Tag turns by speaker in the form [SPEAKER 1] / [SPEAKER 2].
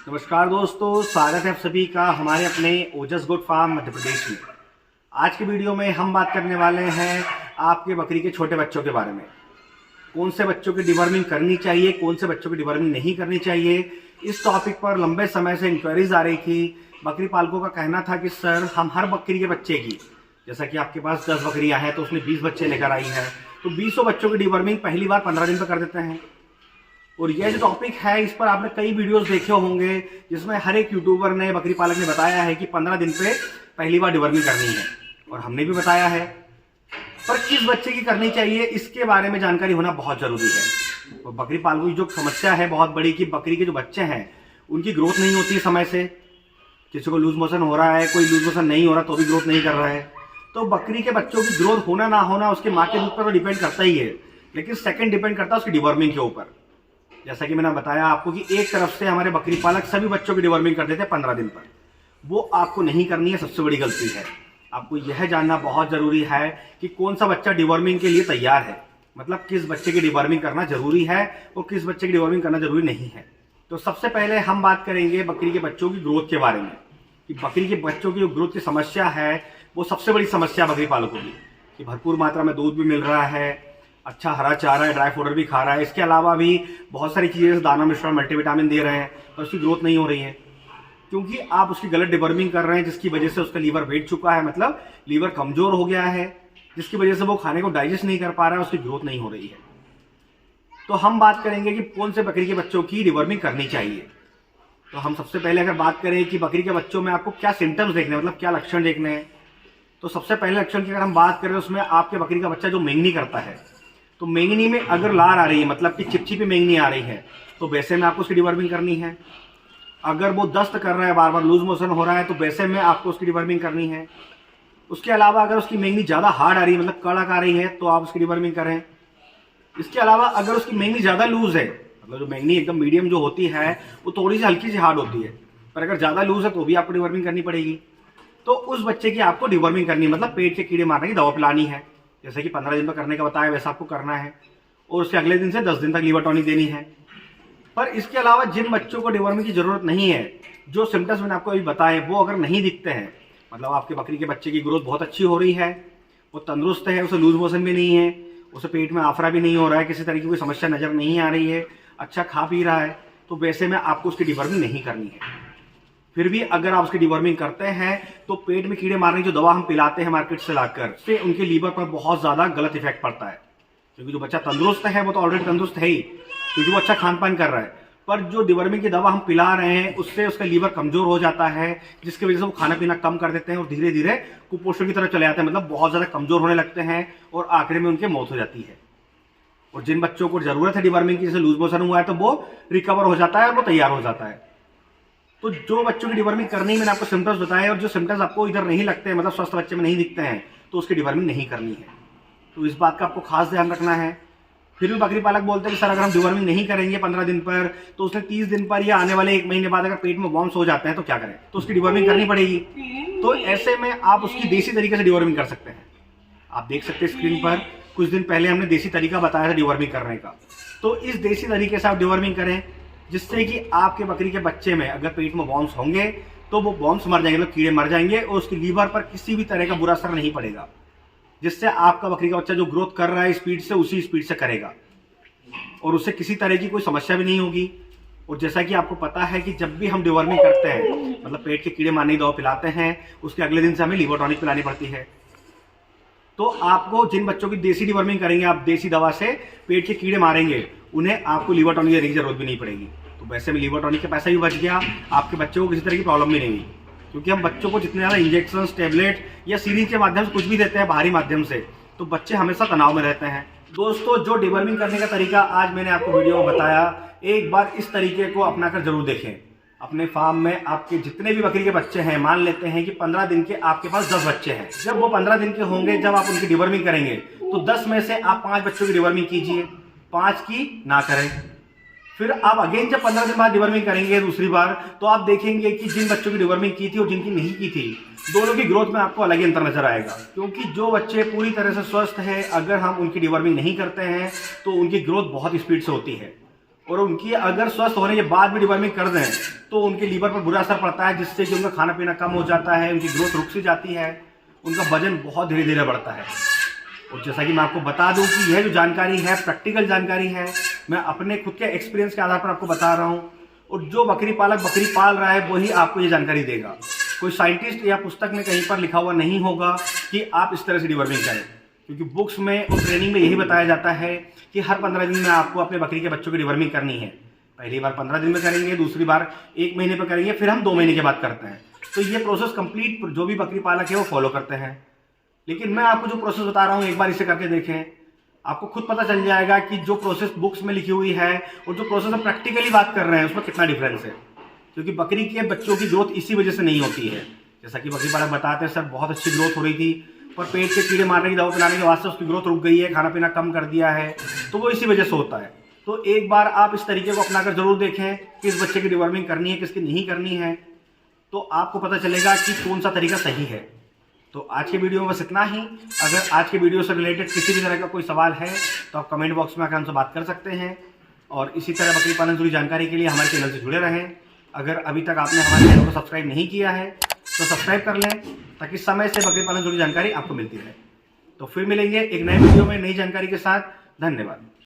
[SPEAKER 1] नमस्कार दोस्तों, स्वागत है आप सभी का हमारे अपने ओजस गुड फार्म मध्य प्रदेश में। आज की वीडियो में हम बात करने वाले हैं आपके बकरी के छोटे बच्चों के बारे में। कौन से बच्चों की डिवर्मिंग करनी चाहिए, कौन से बच्चों की डिवर्मिंग नहीं करनी चाहिए, इस टॉपिक पर लंबे समय से इंक्वायरीज आ रही थी। बकरी पालकों का कहना था कि सर हम हर बकरी के बच्चे की, जैसा कि आपके पास 10 बकरियां हैं तो उसमें 20 बच्चे लेकर आई हैं, तो 20 बच्चों की डिवर्मिंग पहली बार 15 दिन पर कर देते हैं। और यह जो टॉपिक है इस पर आपने कई वीडियोस देखे होंगे जिसमें हर एक यूट्यूबर ने, बकरी पालक ने बताया है कि 15 दिन पे पहली बार डिवर्मिंग करनी है, और हमने भी बताया है। पर किस बच्चे की करनी चाहिए इसके बारे में जानकारी होना बहुत जरूरी है। और बकरी पालकों की जो समस्या है बहुत बड़ी कि बकरी के जो बच्चे हैं उनकी ग्रोथ नहीं होती है समय से। किसी को लूज मोशन हो रहा है, कोई लूज मोशन नहीं हो रहा तो भी ग्रोथ नहीं कर रहा है। तो बकरी के बच्चों की ग्रोथ होना ना होना उसके माँ के दूध पर तो डिपेंड करता ही है, लेकिन सेकंड डिपेंड करता है उसकी डिवर्मिंग के ऊपर। जैसा कि मैंने बताया आपको कि एक तरफ से हमारे बकरी पालक सभी बच्चों की डिवर्मिंग कर देते हैं 15 दिन पर। वो आपको नहीं करनी है, सबसे बड़ी गलती है। आपको यह जानना बहुत जरूरी है कि कौन सा बच्चा डिवर्मिंग के लिए तैयार है, मतलब किस बच्चे की डिवर्मिंग करना जरूरी है और किस बच्चे की डिवर्मिंग करना जरूरी नहीं है। तो सबसे पहले हम बात करेंगे बकरी के बच्चों की ग्रोथ के बारे में कि बकरी के बच्चों की जो ग्रोथ की समस्या है वो सबसे बड़ी समस्या बकरी पालकों की, कि भरपूर मात्रा में दूध भी मिल रहा है, अच्छा हरा चारा है, ड्राई पाउडर भी खा रहा है, इसके अलावा भी बहुत सारी चीज़ें दाना मिश्रण मल्टीविटामिन दे रहे हैं, पर उसकी ग्रोथ नहीं हो रही है क्योंकि आप उसकी गलत डिवर्मिंग कर रहे हैं, जिसकी वजह से उसका लीवर बैठ चुका है, मतलब लीवर कमजोर हो गया है, जिसकी वजह से वो खाने को डाइजेस्ट नहीं कर पा रहा है, उसकी ग्रोथ नहीं हो रही है। तो हम बात करेंगे कि कौन से बकरी के बच्चों की डिवर्मिंग करनी चाहिए। तो हम सबसे पहले अगर बात करें कि बकरी के बच्चों में आपको क्या सिम्टम्स देखने हैं, मतलब क्या लक्षण देखने हैं, तो सबसे पहले लक्षण की अगर हम बात करें उसमें आपके बकरी का बच्चा जो मेंगनी करता है, तो मेंगनी में अगर लार आ रही है, मतलब कि चिपचिपी मेंगनी आ रही है, तो वैसे में आपको उसकी डिवर्मिंग करनी है। अगर वो दस्त कर रहा है, बार बार लूज मोशन हो रहा है, तो वैसे में आपको उसकी डिवर्मिंग करनी है। उसके अलावा अगर उसकी मेंगनी ज़्यादा हार्ड आ रही है, मतलब कड़क आ रही है, तो आप उसकी डिवर्मिंग करें। इसके अलावा अगर उसकी मेंगनी ज़्यादा लूज है, मतलब जो मेंगनी एकदम मीडियम जो होती है वो थोड़ी सी हल्की सी हार्ड होती है, पर अगर ज़्यादा लूज है तो भी आपको डिवर्मिंग करनी पड़ेगी। तो उस बच्चे की आपको डिवर्मिंग करनी है, मतलब पेट के कीड़े मारने की दवा पिलानी है, जैसे कि 15 दिन पर करने का बताया वैसा आपको करना है, और उसके अगले दिन से 10 दिन तक लीवर टॉनिक देनी है। पर इसके अलावा जिन बच्चों को डिवर्मिंग की जरूरत नहीं है, जो सिम्टम्स मैंने आपको अभी बताए वो अगर नहीं दिखते हैं, मतलब आपके बकरी के बच्चे की ग्रोथ बहुत अच्छी हो रही है, वो तंदुरुस्त है, उसे लूज मोशन भी नहीं है, उसे पेट में आफरा भी नहीं हो रहा है, किसी तरह की कोई समस्या नजर नहीं आ रही है, अच्छा खा पी रहा है, तो वैसे में आपको उसकी डिवर्मिंग नहीं करनी है। फिर भी अगर आप उसकी डिवर्मिंग करते हैं तो पेट में कीड़े मारने की जो दवा हम पिलाते हैं मार्केट से लाकर, से उनके लीवर पर बहुत ज्यादा गलत इफेक्ट पड़ता है। क्योंकि जो बच्चा तंदुरुस्त है वो तो ऑलरेडी तंदुरुस्त है ही, क्योंकि वो अच्छा खान पान कर रहा है, पर जो डिवर्मिंग की दवा हम पिला रहे हैं उससे उसका लीवर कमजोर हो जाता है, जिसकी वजह से वो खाना पीना कम कर देते हैं और धीरे धीरे कुपोषण की तरफ चले जाते हैं, मतलब बहुत ज्यादा कमजोर होने लगते हैं और आखिर में उनकी मौत हो जाती है। और जिन बच्चों को जरूरत है डिवर्मिंग की, जैसे लूज मोशन हुआ है, तो वो रिकवर हो जाता है और वो तैयार हो जाता है। तो जो बच्चों की डिवर्मिंग करनी मैंने आपको सिम्टम्स बताए, और जो सिम्टम्स आपको इधर नहीं लगते हैं, मतलब स्वस्थ बच्चे में नहीं दिखते हैं, तो उसकी डिवर्मिंग नहीं करनी है। तो इस बात का आपको खास ध्यान रखना है। फिर भी बकरी पालक बोलते हैं कि सर अगर हम डिवर्मिंग नहीं करेंगे 15 दिन पर, तो उसने 30 दिन पर या आने वाले 1 महीने बाद अगर पेट में वॉर्म्स हो जाते हैं तो क्या करें, तो उसकी डिवर्मिंग करनी पड़ेगी। तो ऐसे में आप उसकी देसी तरीके से डिवर्मिंग कर सकते हैं। आप देख सकते हैं स्क्रीन पर, कुछ दिन पहले हमने देसी तरीका बताया था डिवर्मिंग करने का। तो इस देसी तरीके से आप डिवर्मिंग करें, जिससे कि आपके बकरी के बच्चे में अगर पेट में वॉर्म्स होंगे तो वो वॉर्म्स मर जाएंगे, मतलब कीड़े मर जाएंगे, और उसकी लीवर पर किसी भी तरह का बुरा असर नहीं पड़ेगा, जिससे आपका बकरी का बच्चा जो ग्रोथ कर रहा है स्पीड से, उसी स्पीड से करेगा और उससे किसी तरह की कोई समस्या भी नहीं होगी। और जैसा कि आपको पता है कि जब भी हम डिवर्मिंग करते हैं, मतलब पेट के कीड़े मारने की दवा पिलाते हैं, उसके अगले दिन से हमें लीवर टॉनिक पिलानी पड़ती है। तो आपको जिन बच्चों की देसी डिवर्मिंग करेंगे, आप देसी दवा से पेट के कीड़े मारेंगे, उन्हें आपको लीवर टॉनिक देने की जरूरत भी नहीं पड़ेगी। तो वैसे में लीवर टॉनिक का पैसा भी बच गया, आपके बच्चों को किसी तरह की प्रॉब्लम भी नहीं हुई, क्योंकि हम बच्चों को जितने ज़्यादा इंजेक्शन, टैबलेट या सीरीज के माध्यम से कुछ भी देते हैं बाहरी माध्यम से, तो बच्चे हमेशा तनाव में रहते हैं। दोस्तों, जो डिवर्मिंग करने का तरीका आज मैंने आपको वीडियो में बताया, एक बार इस तरीके को अपनाकर जरूर देखें। अपने फार्म में आपके जितने भी बकरी के बच्चे हैं, मान लेते हैं कि 15 दिन के आपके पास 10 बच्चे हैं, जब वो 15 दिन के होंगे, जब आप उनकी डिवर्मिंग करेंगे, तो 10 में से आप 5 बच्चों की डिवर्मिंग कीजिए, 5 की ना करें। फिर आप अगेन जब 15 दिन बाद डिवर्मिंग करेंगे दूसरी बार, तो आप देखेंगे कि जिन बच्चों की डिवर्मिंग की थी और जिनकी नहीं की थी, दोनों की ग्रोथ में आपको अलग ही अंतर नजर आएगा। क्योंकि जो बच्चे पूरी तरह से स्वस्थ हैं, अगर हम उनकी डिवर्मिंग नहीं करते हैं तो उनकी ग्रोथ बहुत स्पीड से होती है, और उनकी अगर स्वस्थ होने के बाद भी डिवर्मिंग कर दें तो उनके लीवर पर बुरा असर पड़ता है, जिससे कि उनका खाना पीना कम हो जाता है, उनकी ग्रोथ रुक सी जाती है, उनका वजन बहुत धीरे धीरे बढ़ता है। और जैसा कि मैं आपको बता दूं कि यह जो जानकारी है प्रैक्टिकल जानकारी है, मैं अपने खुद के एक्सपीरियंस के आधार पर आपको बता रहा हूं, और जो बकरी पालक बकरी पाल रहा है वही आपको ये जानकारी देगा। कोई साइंटिस्ट या पुस्तक में कहीं पर लिखा हुआ नहीं होगा कि आप इस तरह से डिवर्मिंग करें, क्योंकि बुक्स में और ट्रेनिंग में यही बताया जाता है कि हर 15 दिन में आपको अपने बकरी के बच्चों की डिवर्मिंग करनी है। पहली बार 15 दिन में करेंगे, दूसरी बार 1 महीने पर करेंगे, फिर हम 2 महीने के बाद करते हैं। तो ये प्रोसेस कंप्लीट जो भी बकरी पालक है वो फॉलो करते हैं। लेकिन मैं आपको जो प्रोसेस बता रहा हूँ एक बार इसे करके देखें, आपको खुद पता चल जाएगा कि जो प्रोसेस बुक्स में लिखी हुई है और जो प्रोसेस हम प्रैक्टिकली बात कर रहे हैं उसमें कितना डिफरेंस है। क्योंकि बकरी के बच्चों की ग्रोथ इसी वजह से नहीं होती है। जैसा कि बकरी पालक बताते हैं, सर बहुत अच्छी ग्रोथ हो रही थी पर पेट के कीड़े मारने की दवा पिलाने के वास्ते उसकी ग्रोथ रुक गई है, खाना पीना कम कर दिया है, तो वो इसी वजह से होता है। तो एक बार आप इस तरीके को अपनाकर जरूर देखें कि इस बच्चे की डिवर्मिंग करनी है किसकी नहीं करनी है, तो आपको पता चलेगा कि कौन सा तरीका सही है। तो आज के वीडियो में बस इतना ही। अगर आज के वीडियो से रिलेटेड किसी भी तरह का कोई सवाल है तो आप कमेंट बॉक्स में आकर हमसे बात कर सकते हैं, और इसी तरह बकरी पालन से जुड़ी जानकारी के लिए हमारे चैनल से जुड़े रहें। अगर अभी तक आपने हमारे चैनल को सब्सक्राइब नहीं किया है तो सब्सक्राइब कर लें, ताकि समय से बकरी पालन से जुड़ी जानकारी आपको मिलती रहे। तो फिर मिलेंगे एक नए वीडियो में नई जानकारी के साथ। धन्यवाद।